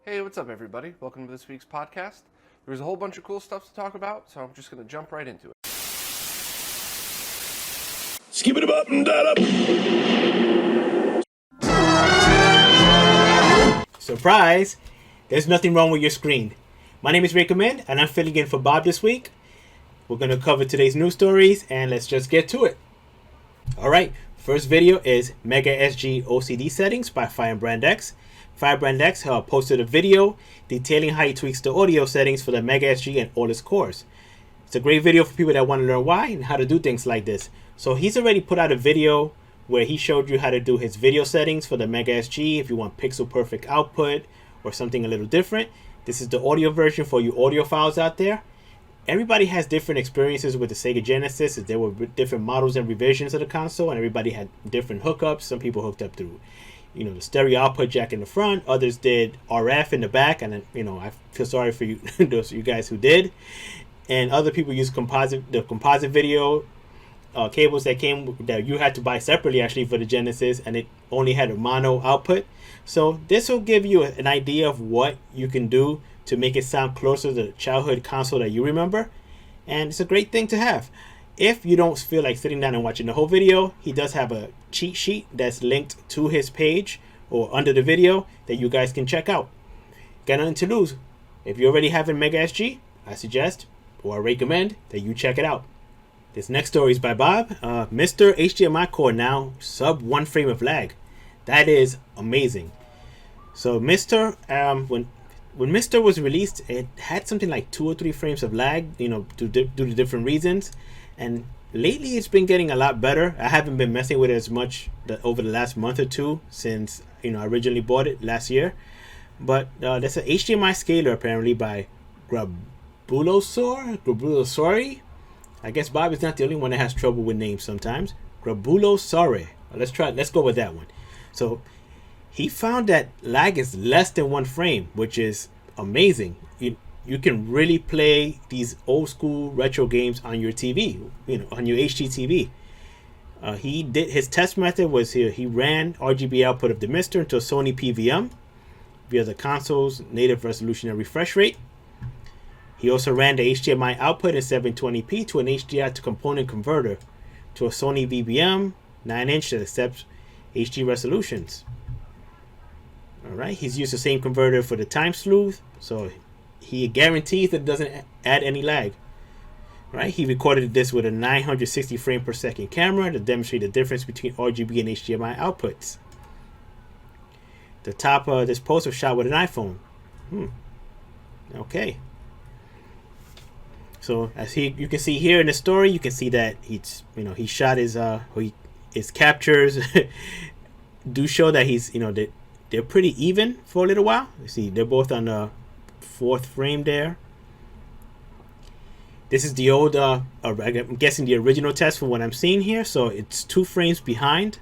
Hey, what's up, everybody? Welcome to this week's podcast. There's a whole bunch of cool stuff to talk about, so I'm just going to jump right into it. Skip it up and that up. Surprise! There's nothing wrong with your screen. My name is Recommend, and I'm filling in for Bob this week. We're going to cover today's news stories, and let's just get to it. Alright, first video is Mega SG OCD settings by Firebrand X. Firebrand X posted a video detailing how he tweaks the audio settings for the Mega SG and all its cores. It's a great video for people that want to learn why and how to do things like this. So he's already put out a video where he showed you how to do his video settings for the Mega SG if you want pixel perfect output or something a little different. This is the audio version for you audiophiles out there. Everybody has different experiences with the Sega Genesis. There were different models and revisions of the console, and everybody had different hookups. Some people hooked up through, the stereo output jack in the front. Others did RF in the back, and then, I feel sorry for you, those of you guys who did. And other people use the composite video cables that you had to buy separately actually for the Genesis, and it only had a mono output. So this will give you an idea of what you can do to make it sound closer to the childhood console that you remember, and it's a great thing to have. If you don't feel like sitting down and watching the whole video, he does have a cheat sheet that's linked to his page or under the video that you guys can check out. Got nothing to lose. If you already have a Mega SG, I suggest or I recommend that you check it out. This next story is by Bob. Mr. HDMI core now sub 1 frame of lag. That is amazing. So Mr. When Mr. was released, it had something like 2 or 3 frames of lag, due to different reasons. And lately it's been getting a lot better. I haven't been messing with it as much over the last month or two since, I originally bought it last year. But there's an HDMI scaler apparently by Grabulosaury. I guess Bob is not the only one that has trouble with names sometimes. Grabulosaury. Let's go with that one. So he found that lag is less than 1 frame, which is amazing. You can really play these old school retro games on your TV, on your HDTV. He did his test method was here. He ran RGB output of the Mister into a Sony PVM via the console's native resolution and refresh rate. He also ran the HDMI output in 720p to an HDI to component converter to a Sony VBM 9-inch that accepts HD resolutions. Alright, he's used the same converter for the time sleuth, so he guarantees that it doesn't add any lag. Right? He recorded this with a 960 frame per second camera to demonstrate the difference between RGB and HDMI outputs. The top of this post was shot with an iPhone. Okay. So as you can see here in the story, you can see that he shot his captures do show that he's they're pretty even for a little while. You see they're both on the 4th frame there. This is the old I'm guessing the original test from what I'm seeing here, so it's 2 frames behind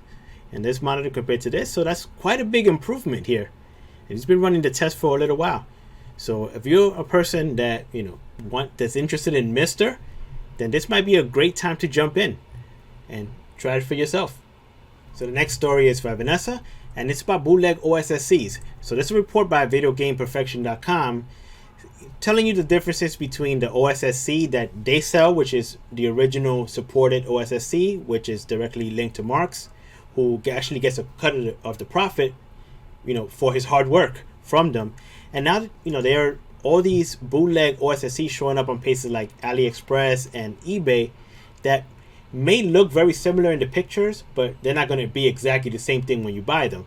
and this monitor compared to this, so that's quite a big improvement here. And he's been running the test for a little while. So if you're a person that that's interested in Mister, then this might be a great time to jump in and try it for yourself. So the next story is for Vanessa, and it's about bootleg OSSCs. So this is a report by VideoGamePerfection.com telling you the differences between the OSSC that they sell, which is the original supported OSSC, which is directly linked to Marks, who actually gets a cut of the profit, for his hard work from them. And now, there are all these bootleg OSSCs showing up on places like AliExpress and eBay that may look very similar in the pictures, but they're not going to be exactly the same thing when you buy them.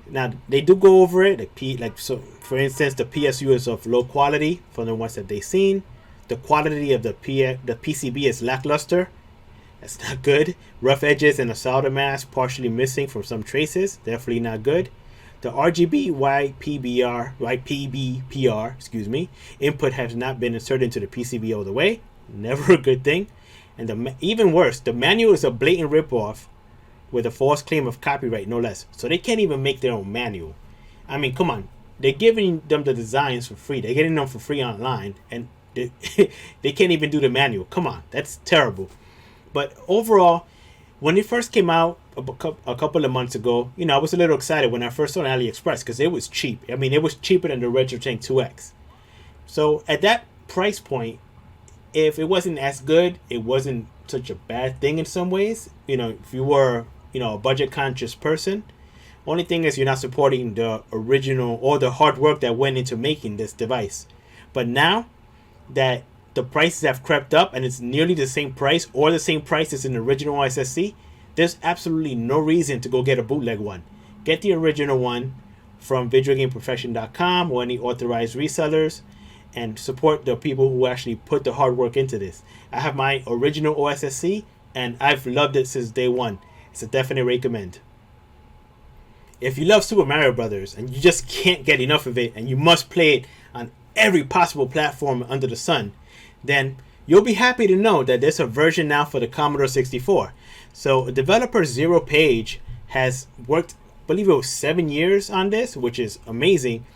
Now they do go over it, so for instance, the PSU is of low quality from the ones that they've seen. The quality of the PCB is lackluster. That's not good. Rough edges and a solder mask partially missing from some traces. Definitely not good. The RGB YPBPR input has not been inserted into the PCB all the way. Never a good thing. And even worse, the manual is a blatant ripoff with a false claim of copyright, no less. So they can't even make their own manual. I mean, come on. They're giving them the designs for free. They're getting them for free online, and they can't even do the manual. Come on, that's terrible. But overall, when it first came out a couple of months ago, I was a little excited when I first saw it on AliExpress because it was cheap. I mean, it was cheaper than the RetroTank 2X. So at that price point, if it wasn't as good, it wasn't such a bad thing in some ways. If you were, a budget conscious person. Only thing is you're not supporting the original or the hard work that went into making this device. But now that the prices have crept up and it's nearly the same price or the same price as an original OSSC, there's absolutely no reason to go get a bootleg one. Get the original one from videogameprofession.com or any authorized resellers and support the people who actually put the hard work into this. I have my original OSSC and I've loved it since day one. It's a definite recommend. If you love Super Mario Brothers and you just can't get enough of it and you must play it on every possible platform under the sun, then you'll be happy to know that there's a version now for the Commodore 64. So developer Zero Page has worked, I believe it was 7 years on this, which is amazing,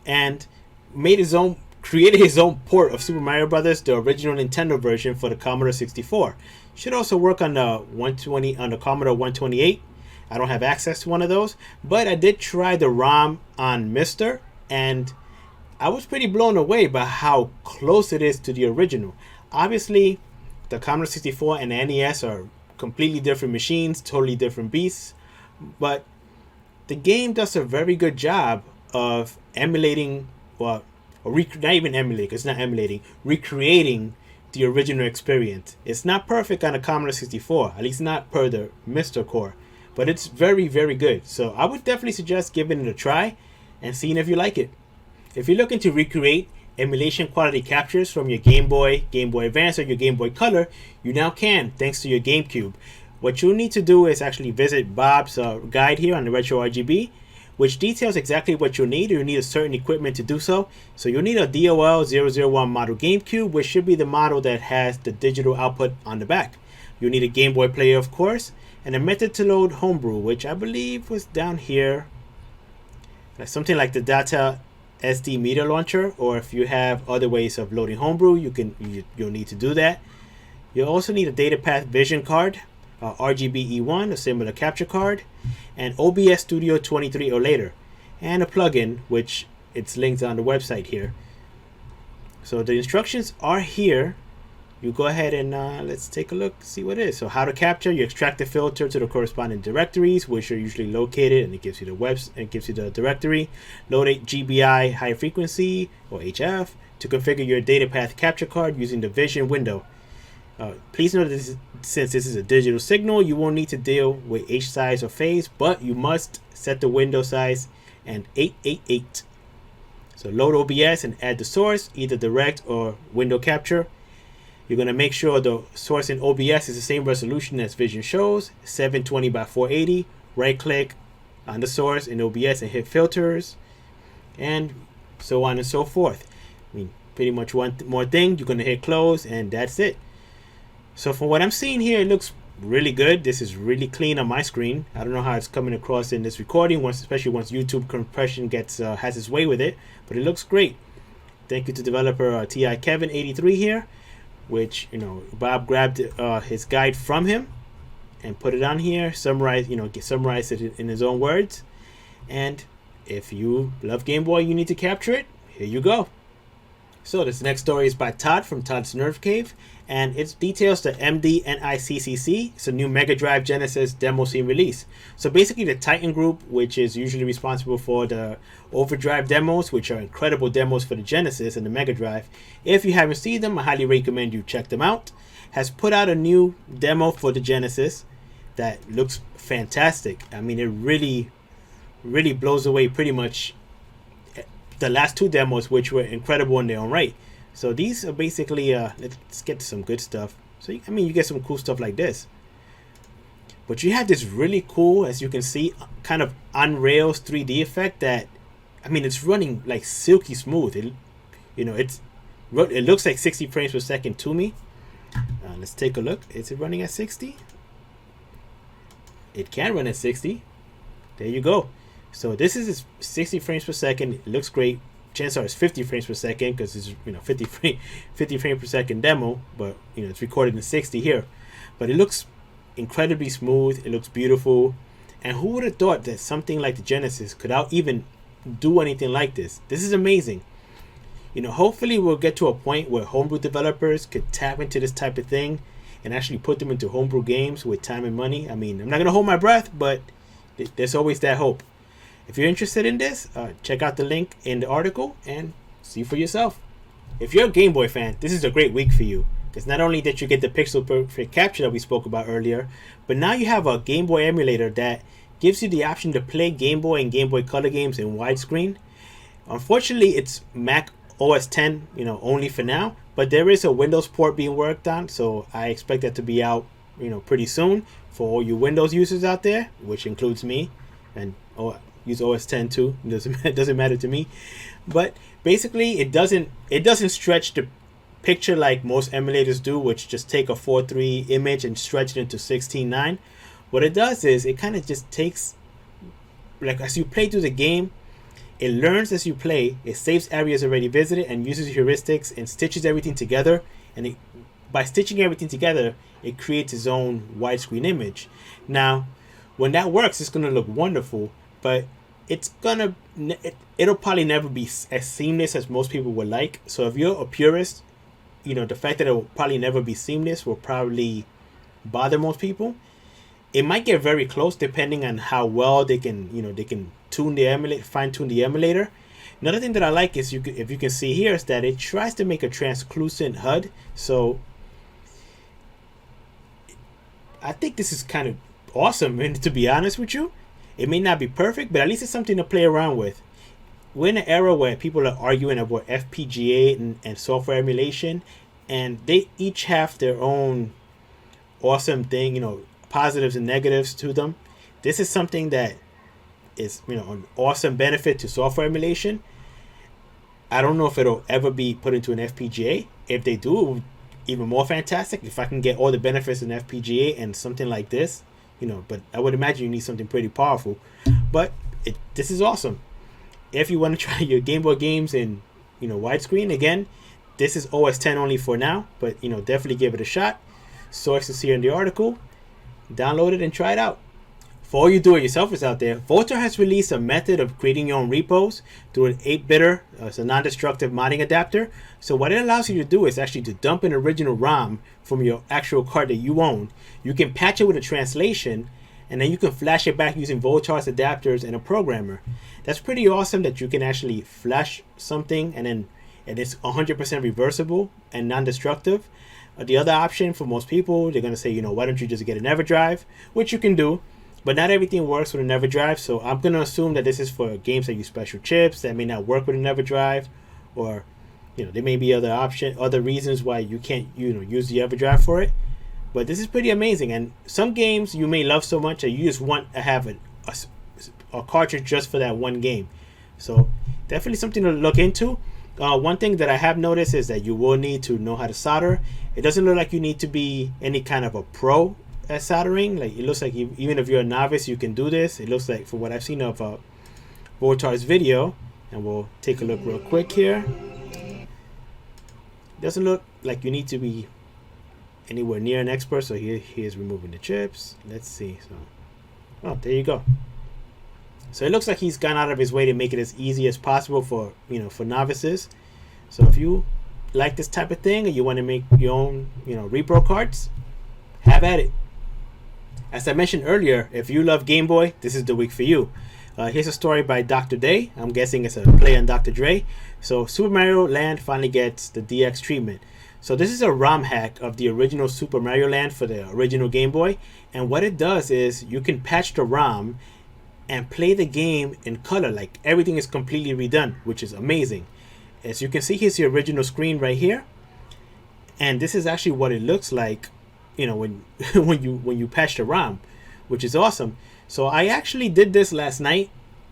and created his own port of Super Mario Brothers, the original Nintendo version for the Commodore 64. Should also work on the Commodore 128. I don't have access to one of those, but I did try the ROM on Mister, and I was pretty blown away by how close it is to the original. Obviously, the Commodore 64 and the NES are completely different machines, totally different beasts, but the game does a very good job of emulating, not even emulating, it's not emulating, recreating the original experience. It's not perfect on the Commodore 64, at least not per the Mister core, but it's very, very good. So I would definitely suggest giving it a try and seeing if you like it. If you're looking to recreate emulation quality captures from your Game Boy, Game Boy Advance, or your Game Boy Color, you now can, thanks to your GameCube. What you'll need to do is actually visit Bob's guide here on the RetroRGB, which details exactly what you'll need. You'll need a certain equipment to do so. So you'll need a DOL-001 model GameCube, which should be the model that has the digital output on the back. You'll need a Game Boy player, of course, and a method to load Homebrew, which I believe was down here. Something like the Data SD Media Launcher, or if you have other ways of loading Homebrew, you'll need to do that. You'll also need a DataPath Vision card, RGB E1, a similar capture card, and OBS Studio 23 or later, and a plugin, which it's linked on the website here. So the instructions are here. You go ahead and let's take a look, see what it is. So how to capture, you extract the filter to the corresponding directories, which are usually located, and it gives you the directory. Load a GBI high frequency or HF to configure your data path capture card using the vision window. Please note that since this is a digital signal, you won't need to deal with H size or phase, but you must set the window size and 888. So load OBS and add the source, either direct or window capture. You're going to make sure the source in OBS is the same resolution as Vision shows, 720 by 480. Right click on the source in OBS and hit filters, and so on and so forth. I mean, pretty much one more thing, you're going to hit close, and that's it. So from what I'm seeing here, it looks really good. This is really clean on my screen. I don't know how it's coming across in this recording, especially once YouTube compression has its way with it, but it looks great. Thank you to developer TI Kevin 83 here, which Bob grabbed his guide from him and put it on here, summarized it in his own words. And if you love Game Boy, you need to capture it. Here you go. So this next story is by Todd from Todd's Nerve Cave, and it details the MDNICCC. It's a new Mega Drive Genesis demo scene release. So basically the Titan group, which is usually responsible for the Overdrive demos, which are incredible demos for the Genesis and the Mega Drive. If you haven't seen them, I highly recommend you check them out. Has put out a new demo for the Genesis that looks fantastic. I mean, it really, really blows away pretty much the last two demos, which were incredible in their own right. So these are basically let's get to some good stuff. So you get some cool stuff like this, but you have this really cool, as you can see, kind of on rails 3D effect that, I mean, it's running like silky smooth. It looks like 60 frames per second to me. Let's take a look. Is it running at 60? It can run at 60. There you go. So this is 60 frames per second. It looks great. Chances are it's 50 frames per second because it's 50 frame per second demo, but it's recorded in 60 here. But it looks incredibly smooth. It looks beautiful. And who would have thought that something like the Genesis could even do anything like this? This is amazing. Hopefully we'll get to a point where homebrew developers could tap into this type of thing and actually put them into homebrew games with time and money. I mean, I'm not going to hold my breath, but there's always that hope. If you're interested in this, check out the link in the article and see for yourself. If you're a Game Boy fan, this is a great week for you. Because not only did you get the pixel perfect capture that we spoke about earlier, but now you have a Game Boy emulator that gives you the option to play Game Boy and Game Boy Color games in widescreen. Unfortunately, it's Mac OS X, only for now, but there is a Windows port being worked on, so I expect that to be out, pretty soon for all you Windows users out there, which includes me, and use OS X too. It doesn't matter to me, but basically it doesn't stretch the picture like most emulators do, which just take a 4:3 image and stretch it into 16:9. What it does is it kind of just takes, like, as you play through the game, it learns as you play, it saves areas already visited and uses heuristics and stitches everything together. And by stitching everything together, it creates its own widescreen image. Now, when that works, it's going to look wonderful, but it'll probably never be as seamless as most people would like. So if you're a purist, the fact that it will probably never be seamless will probably bother most people. It might get very close depending on how well they can tune the emulator, fine-tune the emulator. Another thing that I like is if you can see here is that it tries to make a translucent HUD. So I think this is kind of awesome, and to be honest with you, it may not be perfect, but at least it's something to play around with. We're in an era where people are arguing about FPGA and software emulation, and they each have their own awesome thing, positives and negatives to them. This is something that is, an awesome benefit to software emulation. I don't know if it'll ever be put into an FPGA. If they do, it will be even more fantastic. If I can get all the benefits in FPGA and something like this, but I would imagine you need something pretty powerful. But this is awesome. If you want to try your Game Boy games in, widescreen, again, this is OS X only for now, but, definitely give it a shot. Source is here in the article. Download it and try it out. For all you do-it-yourselfers out there, Voultar has released a method of creating your own repos through an 8-bitter, it's a non-destructive modding adapter. So what it allows you to do is actually to dump an original ROM from your actual card that you own. You can patch it with a translation, and then you can flash it back using Voultar's adapters and a programmer. That's pretty awesome that you can actually flash something and it's 100% reversible and non-destructive. The other option for most people, they're going to say, why don't you just get an EverDrive, which you can do, but not everything works with an EverDrive. So I'm going to assume that this is for games that use special chips that may not work with an EverDrive, or there may be other reasons why you can't use the EverDrive for it. But this is pretty amazing, and some games you may love so much that you just want to have a cartridge just for that one game. So definitely something to look into. One thing that I have noticed is that you will need to know how to solder. It doesn't look like you need to be any kind of a pro at soldering. Like, it looks like even if you're a novice, you can do this. It looks like, from what I've seen of Voultar's video, and we'll take a look real quick here. Doesn't look like you need to be anywhere near an expert. So here's removing the chips. Let's see. So, there you go. So it looks like he's gone out of his way to make it as easy as possible for novices. So if you like this type of thing, or you want to make your own repro cards, have at it. As I mentioned earlier, if you love Game Boy, this is the week for you. Here's a story by Dr. Day. I'm guessing it's a play on Dr. Dre. So Super Mario Land finally gets the DX treatment. So this is a ROM hack of the original Super Mario Land for the original Game Boy, and what it does is you can patch the ROM and play the game in color, like everything is completely redone, which is amazing. As you can see, here's the original screen right here, and this is actually what it looks like, when you patch the ROM, which is awesome. So I actually did this last night,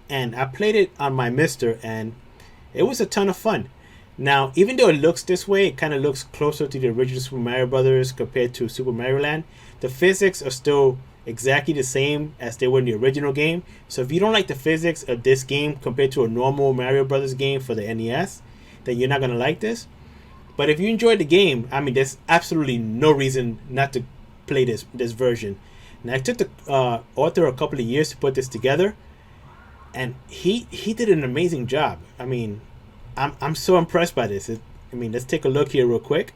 and I played it on my Mister, and it was a ton of fun. Now, even though it looks this way, it kind of looks closer to the original Super Mario Brothers compared to Super Mario Land. The physics are still exactly the same as they were in the original game. So if you don't like the physics of this game compared to a normal Mario Brothers game for the NES, then you're not going to like this. But if you enjoyed the game, I mean, there's absolutely no reason not to play this version. Now, it took the author a couple of years to put this together, and he did an amazing job. I mean, I'm so impressed by this. Let's take a look here real quick.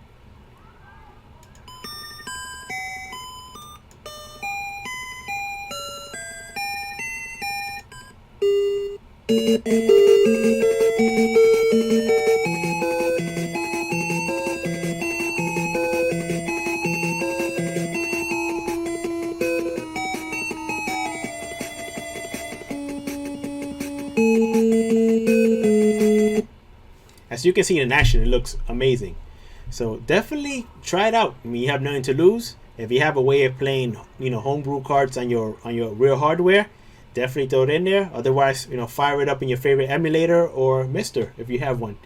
As you can see in action, it looks amazing. So definitely try it out. I mean, you have nothing to lose. If you have a way of playing, homebrew cards on your real hardware, definitely throw it in there. Otherwise, fire it up in your favorite emulator or Mister if you have one.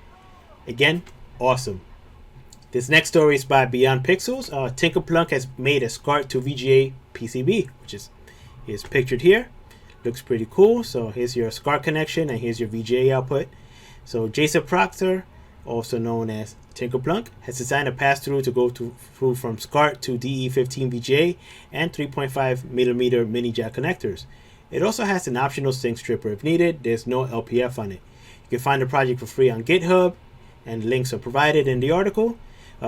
Again, awesome. This next story is by Beyond Pixels. Tinkerplunk has made a SCART to VGA PCB, which is pictured here. Looks pretty cool. So here's your SCART connection and here's your VGA output. So Jason Proctor, also known as Tinkerplunk, has designed a pass-through to go through from SCART to DE15 VGA and 3.5mm mini jack connectors. It also has an optional sync stripper if needed. There's no LPF on it. You can find the project for free on GitHub, and links are provided in the article.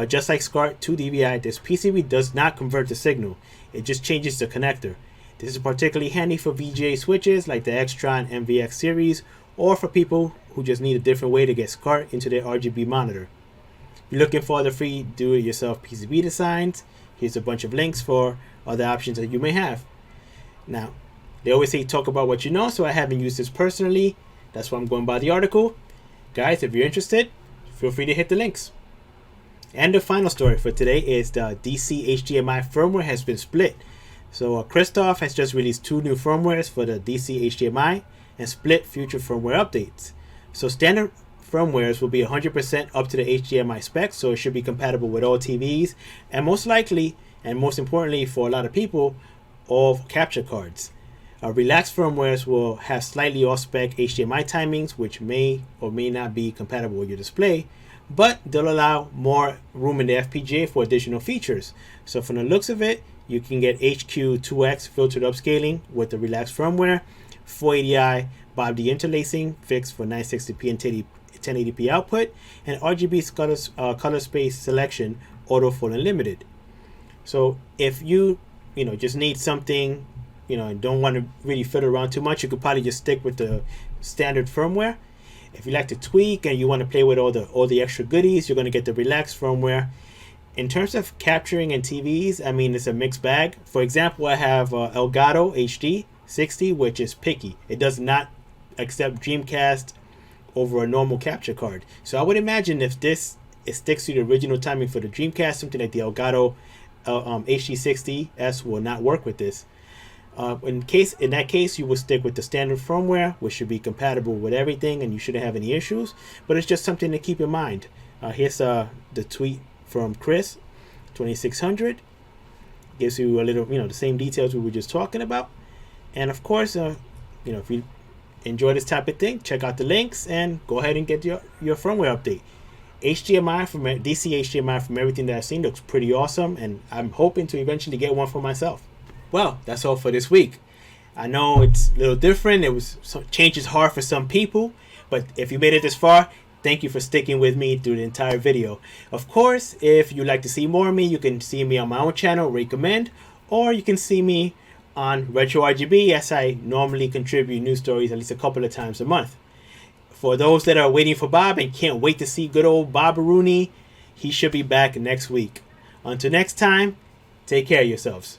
Just like SCART to DVI, this PCB does not convert the signal. It just changes the connector. This is particularly handy for VGA switches like the Xtron MVX series, or for people who just need a different way to get SCART into their RGB monitor. If you're looking for the free do-it-yourself PCB designs, here's a bunch of links for other options that you may have. Now, they always say talk about what you know, so I haven't used this personally. That's why I'm going by the article. Guys, if you're interested, feel free to hit the links. And the final story for today is the DCHDMI firmware has been split. So Christoph has just released 2 new firmwares for the DCHDMI and split future firmware updates. So standard firmwares will be 100% up to the HDMI specs, so it should be compatible with all TVs, and most likely, and most importantly for a lot of people, all capture cards. Relaxed firmwares will have slightly off-spec HDMI timings, which may or may not be compatible with your display, but they'll allow more room in the FPGA for additional features. So from the looks of it, you can get HQ2X filtered upscaling with the relaxed firmware, 480i Bob D interlacing fixed for 960p and 1080p output, and RGB color space selection auto full unlimited. So if you just need something, and don't want to really fiddle around too much, you could probably just stick with the standard firmware. If you like to tweak and you want to play with all the extra goodies, you're going to get the relaxed firmware. In terms of capturing and TVs, it's a mixed bag. For example, I have Elgato HD 60, which is picky. It does not accept Dreamcast over a normal capture card. So I would imagine if it sticks to the original timing for the Dreamcast, something like the Elgato HD60S will not work with this. In that case, you will stick with the standard firmware, which should be compatible with everything, and you shouldn't have any issues. But it's just something to keep in mind. Here's the tweet from Chris, 2600. Gives you a little, the same details we were just talking about. And of course, if you enjoy this type of thing, check out the links and go ahead and get your firmware update. HDMI from DC HDMI from everything that I've seen looks pretty awesome, and I'm hoping to eventually get one for myself. Well, that's all for this week. I know it's a little different. Change is hard for some people, but if you made it this far, thank you for sticking with me through the entire video. Of course, if you'd like to see more of me, you can see me on my own channel, Recommend, or you can see me on RetroRGB, as I normally contribute news stories at least a couple of times a month. For those that are waiting for Bob and can't wait to see good old Bob Rooney, he should be back next week. Until next time, take care of yourselves.